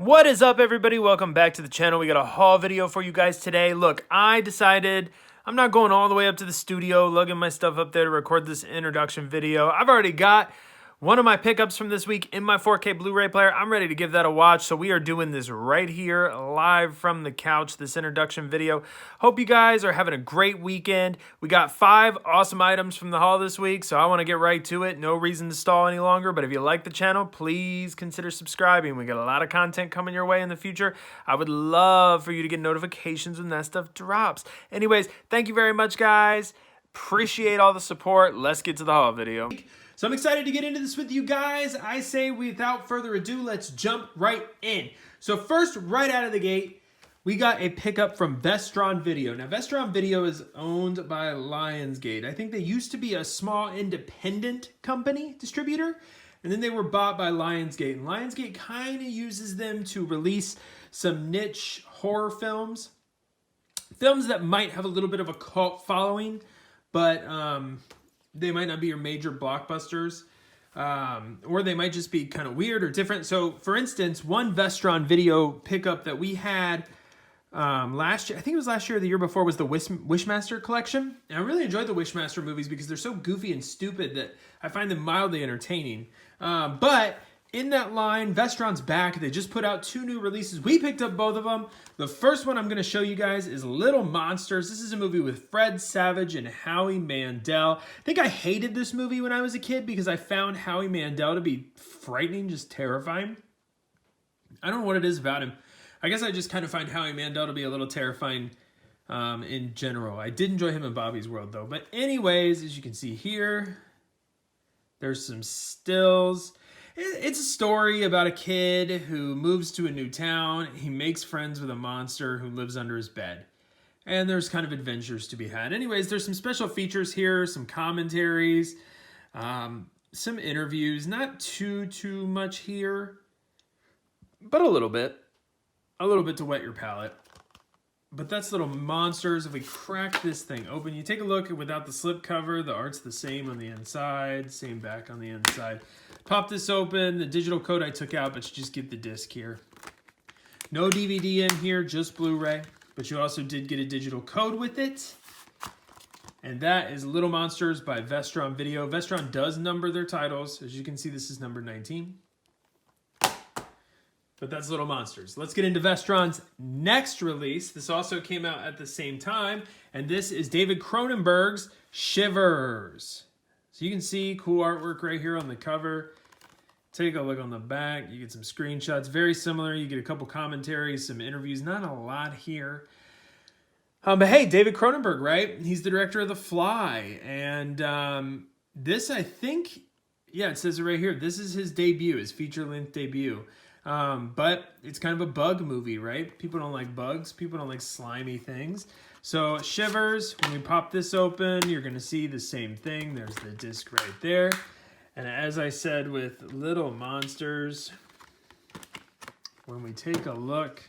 What is up, everybody? Welcome back to the channel. We got a haul video for you guys today. Look, I decided I'm not going all the way up to the studio, lugging my stuff up there to record this introduction video. I've already got one of my pickups from this week in my 4K Blu-ray player. I'm ready to give that a watch, so we are doing this right here, live from the couch, this introduction video. Hope you guys are having a great weekend. We got 5 awesome items from the haul this week, so I want to get right to it. No reason to stall any longer, but if you like the channel, please consider subscribing. We got a lot of content coming your way in the future. I would love for you to get notifications when that stuff drops. Anyways, thank you very much, guys. Appreciate all the support. Let's get to the haul video. So I'm excited to get into this with you guys. I say without further ado, let's jump right in. So first, right out of the gate, we got a pickup from Vestron Video. Now, Vestron Video is owned by Lionsgate. I think they used to be a small independent company distributor, and then they were bought by Lionsgate. And Lionsgate kind of uses them to release some niche horror films. Films that might have a little bit of a cult following, but they might not be your major blockbusters, or they might just be kind of weird or different. So, for instance, one Vestron Video pickup that we had last year, I think it was last year or the year before, was the Wishmaster collection. And I really enjoyed the Wishmaster movies because they're so goofy and stupid that I find them mildly entertaining. But in that line, Vestron's back. They just put out 2 new releases. We picked up both of them. The first one I'm going to show you guys is Little Monsters. This is a movie with Fred Savage and Howie Mandel. I think I hated this movie when I was a kid because I found Howie Mandel to be frightening, just terrifying. I don't know what it is about him. I guess I just kind of find Howie Mandel to be a little terrifying in general. I did enjoy him in Bobby's World, though. But anyways, as you can see here, there's some stills. It's a story about a kid who moves to a new town. He makes friends with a monster who lives under his bed. And there's kind of adventures to be had. Anyways, there's some special features here, some commentaries, some interviews. Not too much here, but a little bit. A little bit to whet your palate. But that's Little Monsters. If we crack this thing open, you take a look without the slip cover. The art's the same on the inside, same back on the inside. Pop this open. The digital code I took out, but you just get the disc here. No DVD in here, just Blu-ray. But you also did get a digital code with it. And that is Little Monsters by Vestron Video. Vestron does number their titles. As you can see, this is number 19. But that's Little Monsters. Let's get into Vestron's next release. This also came out at the same time. And this is David Cronenberg's Shivers. So you can see cool artwork right here on the cover. Take a look on the back. You get some screenshots. Very similar. You get a couple commentaries, some interviews. Not a lot here. But hey, David Cronenberg, right? He's the director of The Fly. And this, I think, yeah, it says it right here. This is his debut, his feature-length debut. But it's kind of a bug movie, right? People don't like bugs. People don't like slimy things. So Shivers, when we pop this open, you're going to see the same thing. There's the disc right there. And as I said with Little Monsters, when we take a look,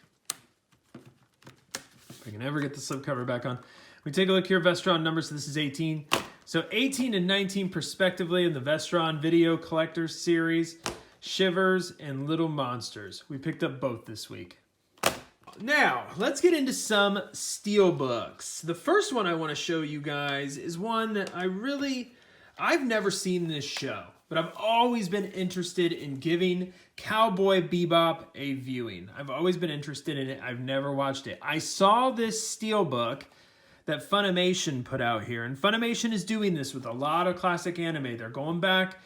if I can ever get the slipcover back on, we take a look here, Vestron numbers. So this is 18. So 18 and 19 respectively in the Vestron Video Collectors Series. Shivers and Little Monsters. We picked up both this week. Now, let's get into some Steelbooks. The first one I want to show you guys is one that I've never seen this show, but I've always been interested in giving Cowboy Bebop a viewing. I've always been interested in it. I've never watched it. I saw this Steelbook that Funimation put out here, and Funimation is doing this with a lot of classic anime. They're going back.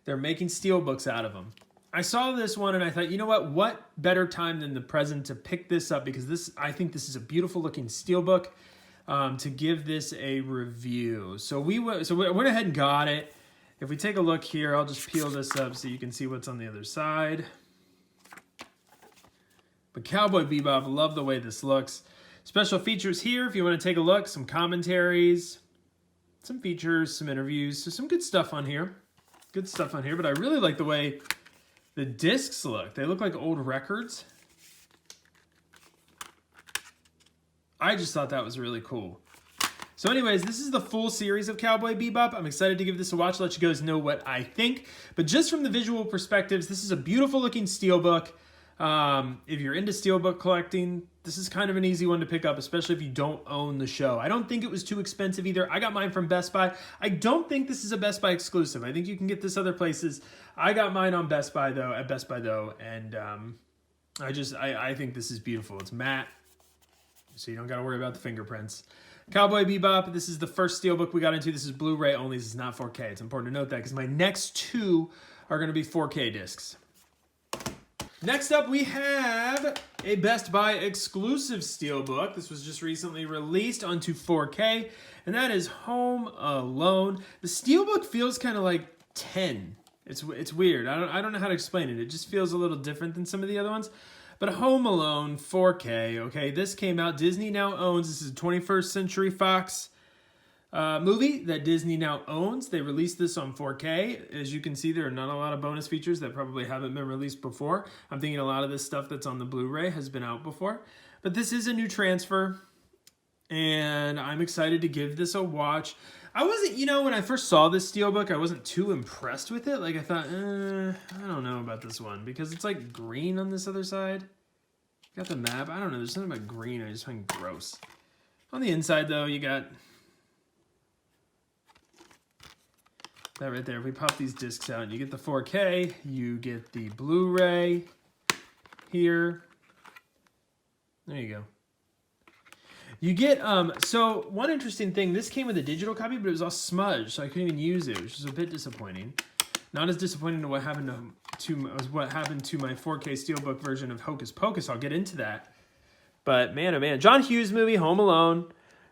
They're making Steelbooks out of them. I saw this one and I thought, you know what better time than the present to pick this up, because I think this is a beautiful looking Steelbook, to give this a review. So we went ahead and got it. If we take a look here, I'll just peel this up so you can see what's on the other side. But Cowboy Bebop, love the way this looks. Special features here, if you want to take a look, some commentaries, some features, some interviews, so some good stuff on here. Good stuff on here, but I really like the way the discs look. They look like old records. I just thought that was really cool. So anyways, this is the full series of Cowboy Bebop. I'm excited to give this a watch, let you guys know what I think. But just from the visual perspectives, this is a beautiful looking steelbook. If you're into Steelbook collecting, this is kind of an easy one to pick up, especially if you don't own the show. I don't think it was too expensive either. I got mine from Best Buy. I don't think this is a Best Buy exclusive. I think you can get this other places. I got mine on Best Buy though, and I think this is beautiful. It's matte, so you don't got to worry about the fingerprints. Cowboy Bebop, this is the first Steelbook we got into. This is Blu-ray only. This is not 4K. It's important to note that because my next two are going to be 4K discs. Next up, we have a Best Buy exclusive Steelbook. This was just recently released onto 4K, and that is Home Alone. The Steelbook feels kind of like 10. It's weird. I don't know how to explain it. It just feels a little different than some of the other ones. But Home Alone 4K, okay, this came out. Disney now owns. This is a 21st Century Fox movie that Disney now owns. They released this on 4K. As you can see, there are not a lot of bonus features that probably haven't been released before. I'm thinking a lot of this stuff that's on the Blu-ray has been out before. But this is a new transfer, and I'm excited to give this a watch. I wasn't, when I first saw this Steelbook, I wasn't too impressed with it. Like, I thought, I don't know about this one, because it's like green on this other side. Got the map. I don't know. There's something about green I just find gross. On the inside, though, you got that right there. If we pop these discs out, you get the 4K, you get the Blu-ray here. There you go. You get, so one interesting thing, this came with a digital copy, but it was all smudged, so I couldn't even use it, which is a bit disappointing. Not as disappointing to what happened to my 4K Steelbook version of Hocus Pocus. I'll get into that. But man, oh man. John Hughes movie, Home Alone,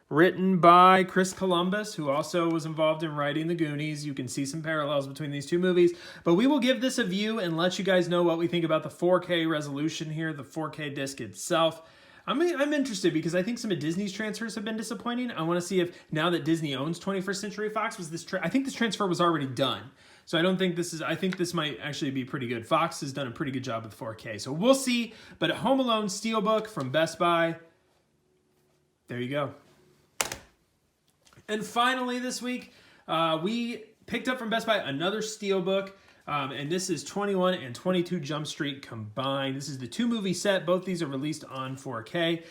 written by Chris Columbus, who also was involved in writing The Goonies. You can see some parallels between these two movies. But we will give this a view and let you guys know what we think about the 4K resolution here, the 4K disc itself. I'm interested because I think some of Disney's transfers have been disappointing. I want to see if, now that Disney owns 21st Century Fox, I think this transfer was already done. So I think this might actually be pretty good. Fox has done a pretty good job with 4K. So we'll see. But Home Alone Steelbook from Best Buy. There you go. And finally this week, we picked up from Best Buy another Steelbook. And this is 21 and 22 Jump Street combined. This is the 2-movie set. Both these are released on 4K.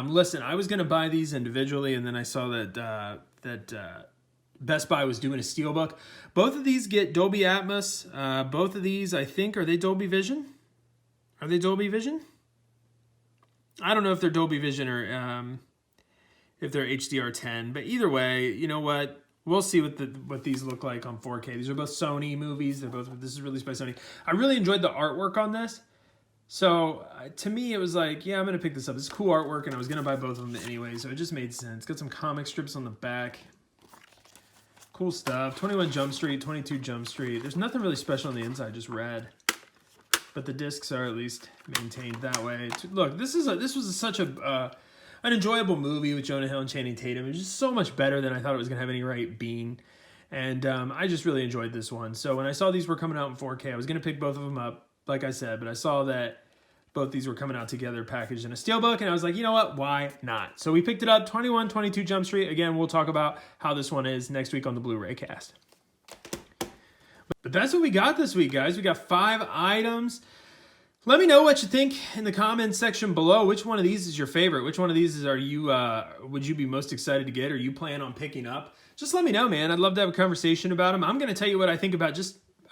Listen, I was going to buy these individually, and then I saw that Best Buy was doing a Steelbook. Both of these get Dolby Atmos. Both of these, I think, are they Dolby Vision? Are they Dolby Vision? I don't know if they're Dolby Vision or if they're HDR10. But either way, you know what? We'll see what these look like on 4K. These are both Sony movies. This is released by Sony. I really enjoyed the artwork on this. So to me, it was like, yeah, I'm going to pick this up. It's cool artwork, and I was going to buy both of them anyway, so it just made sense. Got some comic strips on the back. Cool stuff. 21 Jump Street, 22 Jump Street. There's nothing really special on the inside, just red. But the discs are at least maintained that way. Look, this was such an enjoyable movie with Jonah Hill and Channing Tatum. It was just so much better than I thought it was going to have any right being. And I just really enjoyed this one. So when I saw these were coming out in 4K, I was going to pick both of them up, like I said. But I saw that both these were coming out together packaged in a Steelbook. And I was like, you know what? Why not? So we picked it up, 21, 22 Jump Street. Again, we'll talk about how this one is next week on the Blu-ray cast. But that's what we got this week, guys. We got 5 items. Let me know what you think in the comments section below. Which one of these is your favorite? Which one of these would you be most excited to get, or you plan on picking up? Just let me know, man. I'd love to have a conversation about them. I'm going to tell you what I think about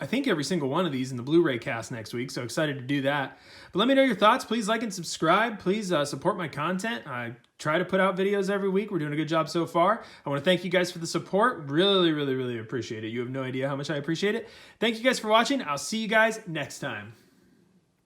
I think every single one of these in the Blu-ray cast next week, so excited to do that. But let me know your thoughts. Please like and subscribe. Please support my content. I try to put out videos every week. We're doing a good job so far. I want to thank you guys for the support. Really, really, really appreciate it. You have no idea how much I appreciate it. Thank you guys for watching. I'll see you guys next time.